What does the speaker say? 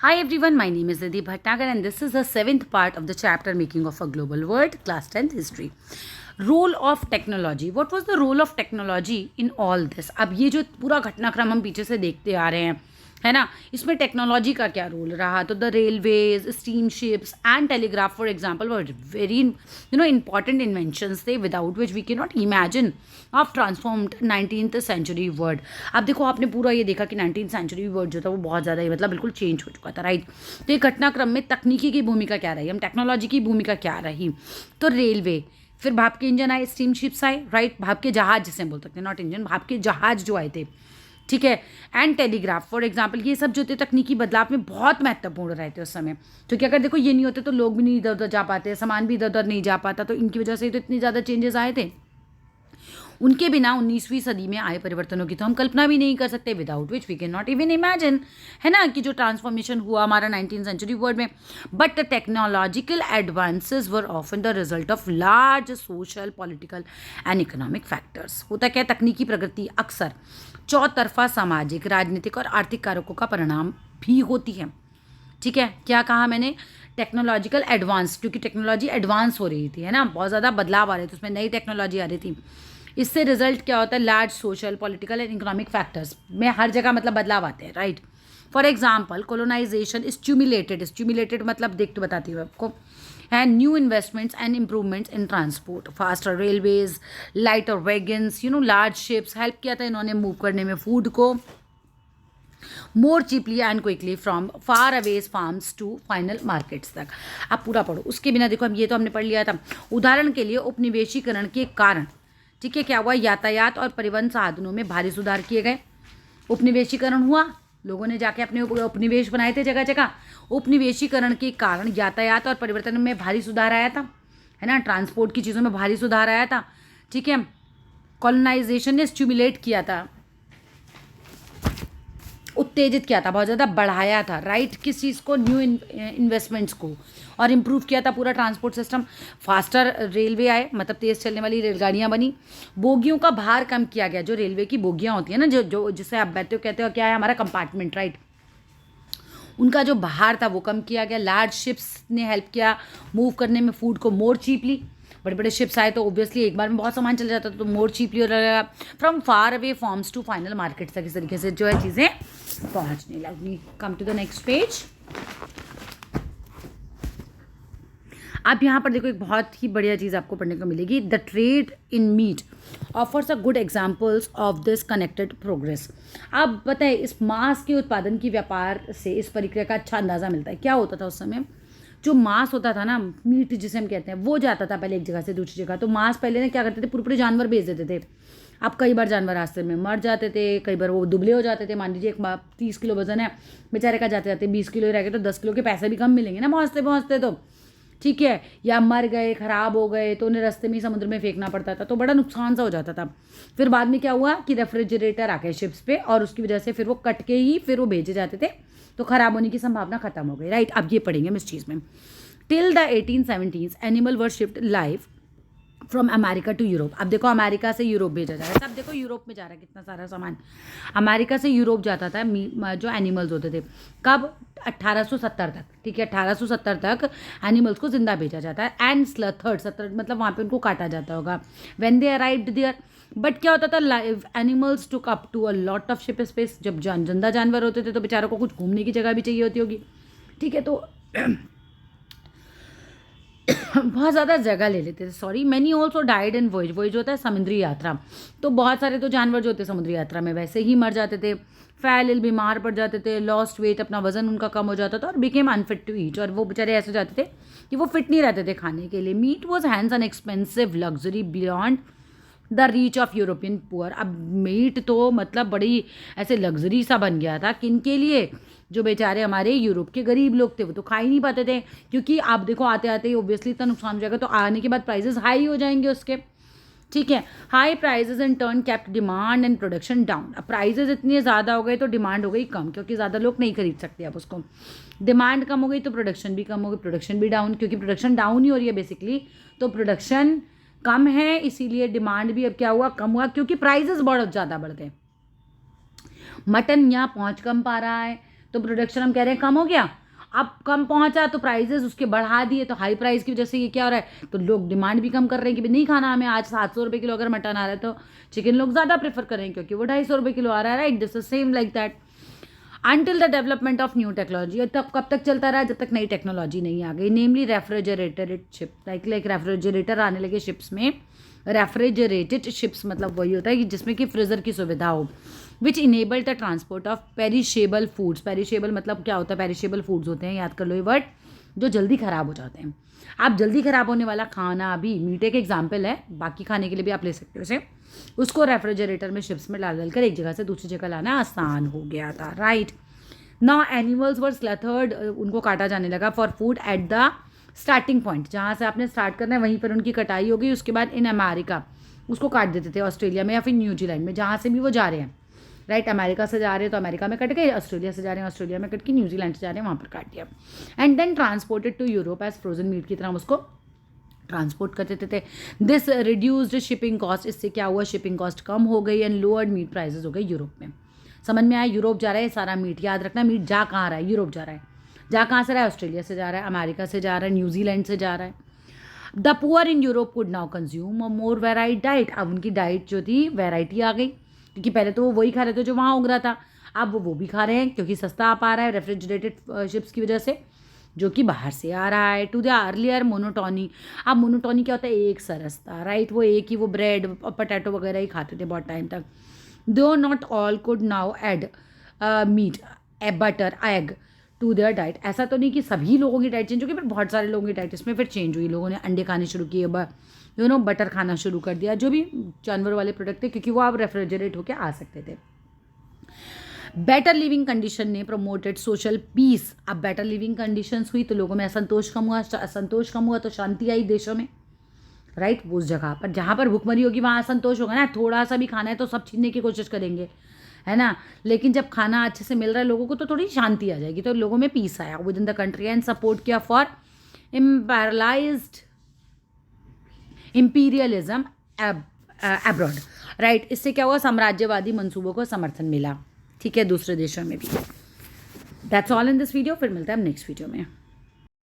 Hi everyone, my name is Nidhi Bhatnagar and this is the seventh part of the chapter Making of a Global World, Class 10th History. Role of technology. What was the role of technology in all this? अब ये जो पूरा घटनाक्रम हम पीछे से देखते आ रहे हैं, है ना, इसमें टेक्नोलॉजी का क्या रोल रहा? तो the railways, steam ships and telegraph for example were very important inventions थे without which we can not imagine of transformed 19th century world. अब देखो आपने पूरा ये देखा कि 19th सेंचुरी वर्ल्ड जो था वो बहुत ज़्यादा ही मतलब बिल्कुल चेंज हो चुका था, राइट. तो ये घटनाक्रम में तकनीकी की भूमिका क्या रही, हम टेक्नोलॉजी की भूमिका क्या रही? तो रेलवे, फिर भाप के इंजन आए, स्टीम शिप्स आए, राइट, भाप के जहाज जिसे हम बोल सकते हैं, नॉट इंजन, भाप के जहाज जो आए थे, ठीक है. एंड टेलीग्राफ फॉर एग्जाम्पल, ये सब जो थे तकनीकी बदलाव में बहुत महत्वपूर्ण रहे थे उस समय, क्योंकि अगर देखो ये नहीं होते तो लोग भी नहीं इधर उधर जा पाते, सामान भी इधर उधर नहीं जा पाता, तो इनकी वजह से ही तो इतने ज़्यादा चेंजेस आए थे. उनके बिना 19वीं सदी में आए परिवर्तनों की तो हम कल्पना भी नहीं कर सकते, without which we can not even imagine, है ना, कि जो ट्रांसफॉर्मेशन हुआ हमारा 19th सेंचुरी वर्ल्ड में. But the technological advances were often the result of large social, political and economic factors. होता क्या, तकनीकी प्रगति अक्सर चौतरफा सामाजिक, राजनीतिक और आर्थिक कारकों का परिणाम भी होती है. ठीक है, क्या कहा मैंने? टेक्नोलॉजिकल एडवांस, क्योंकि टेक्नोलॉजी एडवांस हो रही थी, है ना, बहुत ज़्यादा बदलाव आ रहे थे उसमें, नई टेक्नोलॉजी आ रही थी. इससे रिजल्ट क्या होता है? Large social, political and economic factors में हर जगह मतलब बदलाव आते हैं, राइट. फॉर एग्जाम्पल कोलोनाइजेशन स्ट्यूमुलेटेड, स्ट्यूमुलेटेड मतलब देख तो बताती हूँ आपको, and new investments and improvements in transport, faster railways, lighter wagons, large ships help किया था इन्होंने मूव करने में फूड को more cheaply and quickly from far aways farms to final markets तक. आप पूरा पढ़ो, उसके बिना देखो, हम ये तो हमने पढ़ लिया था. उदाहरण के लिए उपनिवेशीकरण के कारण, ठीक है, क्या हुआ? यातायात और परिवहन साधनों में भारी सुधार किए गए. उपनिवेशीकरण हुआ, लोगों ने जाके अपने उपनिवेश बनाए थे जगह जगह. उपनिवेशीकरण के कारण यातायात और परिवर्तन में भारी सुधार आया था, है ना, ट्रांसपोर्ट की चीज़ों में भारी सुधार आया था, ठीक है. कॉलोनाइजेशन ने स्टिमुलेट किया था, उत्तेजित किया था, बहुत ज़्यादा बढ़ाया था, राइट, किस चीज़ को? न्यू इन्वेस्टमेंट्स को, और इम्प्रूव किया था पूरा ट्रांसपोर्ट सिस्टम. फास्टर रेलवे आए, मतलब तेज़ चलने वाली रेलगाड़ियाँ बनी. बोगियों का भार कम किया गया, जो रेलवे की बोगियाँ होती हैं ना, जो जो जिसे आप बैठते हो, कहते हो क्या है, हमारा कंपार्टमेंट, राइट, उनका जो भार था वो कम किया गया. लार्ज शिप्स ने हेल्प किया मूव करने में फूड को मोर चीपली. बड़े बड़े शिप्स आए तो ऑब्वियसली एक बार में बहुत सामान चल जाता था, तो मोर चीपली हो रहेगा. From far away farms to final markets तक इस तरीके से जो है चीज़ें पहुंचने लगी. Come to the next page. अब यहाँ पर देखो एक बहुत ही बढ़िया चीज़ आपको पढ़ने को मिलेगी. The trade in meat offers a good examples of this connected progress. अब बताए, इस मांस के उत्पादन की व्यापार से इस प्रक्रिया का अच्छा अंदाज़ा मिलता है. क्या होता था उस समय? जो मांस होता था ना, मीट जिसे हम कहते हैं, वो जाता था पहले एक जगह से दूसरी जगह. तो मांस पहले ना क्या करते थे, पूरे पूरे जानवर बेच देते थे. अब कई बार जानवर रास्ते में मर जाते थे, कई बार वो दुबले हो जाते थे. मान लीजिए एक 30 किलो वजन है बेचारे का, जाते जाते 20 किलो रह गए, तो 10 किलो के पैसे भी कम मिलेंगे ना पहुँचते पहुँचते, तो ठीक है. या मर गए, ख़राब हो गए, तो उन्हें रास्ते में ही समुद्र में फेंकना पड़ता था, तो बड़ा नुकसान सा हो जाता था. फिर बाद में क्या हुआ कि रेफ्रिजरेटर आ गए शिप्स पे, और उसकी वजह से फिर वो कट के ही फिर वो भेजे जाते थे, तो ख़राब होने की संभावना खत्म हो गई, राइट. अब ये पढ़ेंगे हम इस चीज़ में. Till the 1870s animal were shipped live from America to Europe. अब देखो अमेरिका से यूरोप भेजा जा रहा है, सब देखो यूरोप में जा रहा है कितना सारा सामान. अमेरिका से यूरोप जाता था जो एनिमल्स होते थे. कब? 1870 तक, ठीक है, 1870 तक एनिमल्स को जिंदा भेजा जाता है. एंड स्लथर्ड, सत्तर मतलब वहाँ पे उनको काटा जाता होगा. When they arrived there, but क्या होता था, live animals took up to a lot of ship space. जब जिंदा जानवर होते थे तो बेचारों को कुछ घूमने की जगह भी चाहिए होती होगी, ठीक है, तो बहुत ज़्यादा जगह ले लेते थे. Sorry, many also died in voyage. Voyage होता है समुद्री यात्रा, तो बहुत सारे तो जानवर जो होते हैं समुद्री यात्रा में वैसे ही मर जाते थे. फैल बीमार पड़ जाते थे, लॉस्ट वेट, अपना वजन उनका कम हो जाता था, और बिकेम अनफिट टू ईट. और वो बेचारे ऐसे जाते थे कि वो फिट नहीं रहते थे खाने के लिए. Meat was hence an expensive luxury beyond the reach of European poor. अब मीट तो मतलब बड़ी ऐसे लग्जरी सा बन गया था, किन के लिए? जो बेचारे हमारे यूरोप के गरीब लोग थे, वो तो खा ही नहीं पाते थे, क्योंकि आप देखो आते आते ही ऑब्वियसली इतना नुकसान हो जाएगा, तो आने के बाद प्राइसेस हाई हो जाएंगे उसके, ठीक है. High prices in turn kept demand and production down. अब प्राइजेज इतने ज़्यादा हो गए तो डिमांड हो गई कम, क्योंकि ज़्यादा लोग नहीं खरीद सकते अब उसको. डिमांड कम हो गई तो प्रोडक्शन भी कम हो गई, प्रोडक्शन भी डाउन, क्योंकि प्रोडक्शन डाउन ही हो रही है बेसिकली, तो प्रोडक्शन कम है, इसीलिए डिमांड भी अब क्या हुआ, कम हुआ, क्योंकि प्राइजेस बहुत ज़्यादा बढ़ गए. मटन यहाँ पहुँच कम पा रहा है, तो प्रोडक्शन हम कह रहे हैं कम हो गया। अब कम पहुंचा तो प्राइजेस उसके बढ़ा दिए, तो हाई प्राइस की वजह से ये क्या हो रहा है, तो लोग डिमांड भी कम कर रहे हैं कि भाई नहीं खाना हमें। आज 700 रुपये किलो अगर मटन आ रहा है तो चिकन लोग ज़्यादा प्रेफर करें क्योंकि वो 250 रुपये किलो आ रहा है, right. This is same like that until the development of new technology. तब कब तक चलता रहा, जब तक नई टेक्नोलॉजी नहीं आ गई, नेमली रेफ्रिजरेटेड शिप, लाइक रेफ्रिजरेटर आने लगे शिप्स में। रेफ्रिजरेटेड शिप्स मतलब वही होता है कि जिसमें कि फ्रीजर की सुविधा हो, which enable the transport of perishable foods. Perishable मतलब क्या होता है, पेरिशेबल फूड्स होते हैं, याद कर लो ये वर्ड, जो जल्दी ख़राब हो जाते हैं। आप जल्दी ख़राब होने वाला खाना भी, मीट एक एग्जाम्पल है, बाकी खाने के लिए भी आप ले सकते हो उसे, उसको रेफ्रिजरेटर में शिप्स में डाल कर एक जगह से दूसरी जगह लाना आसान हो गया था, राइट। नाउ एनिमल्स वर स्लैथर्ड, उनको काटा जाने लगा for food at the starting point, जहाँ से आपने स्टार्ट करना है वहीं पर उनकी कटाई हो गई। उसके बाद इन अमेरिका उसको काट देते थे, ऑस्ट्रेलिया में या फिर न्यूजीलैंड में, जहाँ से भी वो जा रहे हैं, राइट। अमेरिका से जा रहे हैं तो अमेरिका में कट गए, ऑस्ट्रेलिया से जा रहे हैं ऑस्ट्रेलिया में कट के, न्यूजीलैंड से जा रहे हैं वहाँ पर काट दिया। And then transported to Europe as frozen meat की तरह उसको ट्रांसपोर्ट कर देते थे। दिस रिड्यूस्ड शिपिंग कॉस्ट, इससे क्या हुआ, शिपिंग कॉस्ट कम हो गई एंड लोअर्ड मीट प्राइसेस हो गए यूरोप में। समझ में आया, यूरोप जा रहा है सारा मीट, याद रखना मीट जा कहाँ रहा है, यूरोप जा रहा है। जा कहाँ से रहा है, ऑस्ट्रेलिया से जा रहा है, अमेरिका से जा रहा है, न्यूजीलैंड से जा रहा है। The poor in Europe could now consume a more varied diet, अब उनकी डाइट जो थी वैरायटी आ गई, क्योंकि पहले तो वो वही खा रहे थे जो वहाँ उग रहा था, अब वो भी खा रहे हैं क्योंकि सस्ता आ पा रहा है रेफ्रिजरेटेड शिप्स की वजह से, जो कि बाहर से आ रहा है। टू द अर्लियर मोनोटोनी, अब मोनोटोनी क्या होता है, एक सरसता, राइट। वो एक ही वो ब्रेड और पटैटो वगैरह ही खाते थे बहुत टाइम तक। Though not all could now add meat butter egg to their diet, ऐसा तो नहीं कि सभी लोगों की डाइट चेंज होगी, पर बहुत सारे लोगों की डाइट इसमें फिर चेंज हुई। लोगों ने अंडे खाने शुरू किए, बटर खाना शुरू कर दिया, जो भी जानवर वाले प्रोडक्ट थे, क्योंकि वो अब रेफ्रिजरेट होकर आ सकते थे। बेटर लिविंग कंडीशन ने प्रमोटेड सोशल पीस, अब बेटर लिविंग कंडीशंस हुई तो लोगों में असंतोष कम हुआ तो शांति आई देशों में, राइट। उस जगह पर जहाँ पर भूखमरी होगी वहाँ असंतोष होगा ना, थोड़ा सा भी खाना है तो सब छीनने की कोशिश करेंगे, है ना। लेकिन जब खाना अच्छे से मिल रहा है लोगों को तो थोड़ी शांति आ जाएगी, तो लोगों में पीस आया with in the country and support किया फॉर इम्पीरियलिज्म अब्रॉड, राइट। इससे क्या हुआ, साम्राज्यवादी मंसूबों को समर्थन मिला, ठीक है, दूसरे देशों में भी। That's all in this video, फिर मिलता है हम नेक्स्ट वीडियो में।